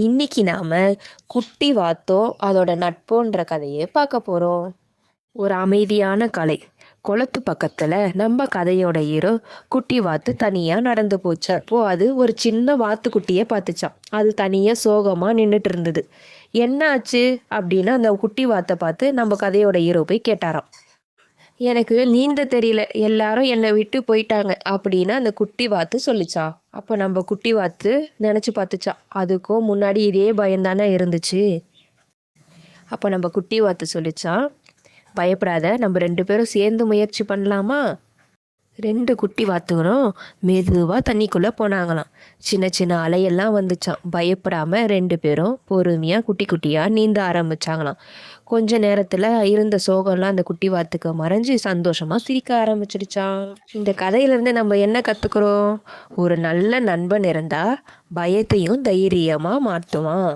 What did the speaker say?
இன்னைக்கு நாம குட்டி வாத்தோ அதோட நட்போன்ற கதையை பார்க்க போறோம். ஒரு அமைதியான கலை குளத்து பக்கத்துல நம்ம கதையோட ஹீரோ குட்டி வாத்து தனியா நடந்து போச்சு. அப்போ அது ஒரு சின்ன வாத்துக்குட்டியை பார்த்துச்சான். அது தனியா சோகமா நின்றுட்டு இருந்தது. என்ன ஆச்சு அப்படின்னு அந்த குட்டி வாத்தை பார்த்து நம்ம கதையோட ஹீரோ போய் கேட்டாராம். எனக்கு நீந்த தெரியல, எல்லாரும் என்னை விட்டு போயிட்டாங்க அப்படின்னு அந்த குட்டி வாத்து சொல்லிச்சான். அப்போ நம்ம குட்டி வாத்து நினச்சி பார்த்துச்சான், அதுக்கும் முன்னாடி இதே பயம்தானே இருந்துச்சு. அப்போ நம்ம குட்டி வாத்து சொல்லிச்சான், பயப்படாத, நம்ம 2 பேரும் சேர்ந்து முயற்சி பண்ணலாமா? 2 குட்டி வாத்துகளும் மெதுவாக தண்ணிக்குள்ளே போனாங்களாம். சின்ன சின்ன அலையெல்லாம் வந்துச்சான். பயப்படாமல் 2 பேரும் பொறுமையாக குட்டி குட்டியாக நீந்த ஆரம்பிச்சாங்களாம். கொஞ்ச நேரத்தில் இருந்த சோகம்லாம் அந்த குட்டி வாத்துக்கு மறைஞ்சு சந்தோஷமாக சிரிக்க ஆரம்பிச்சிடுச்சான். இந்த கதையிலேருந்து நம்ம என்ன கற்றுக்குறோம்? ஒரு நல்ல நண்பன் இருந்தால் பயத்தையும் தைரியமாக மாற்றுவான்.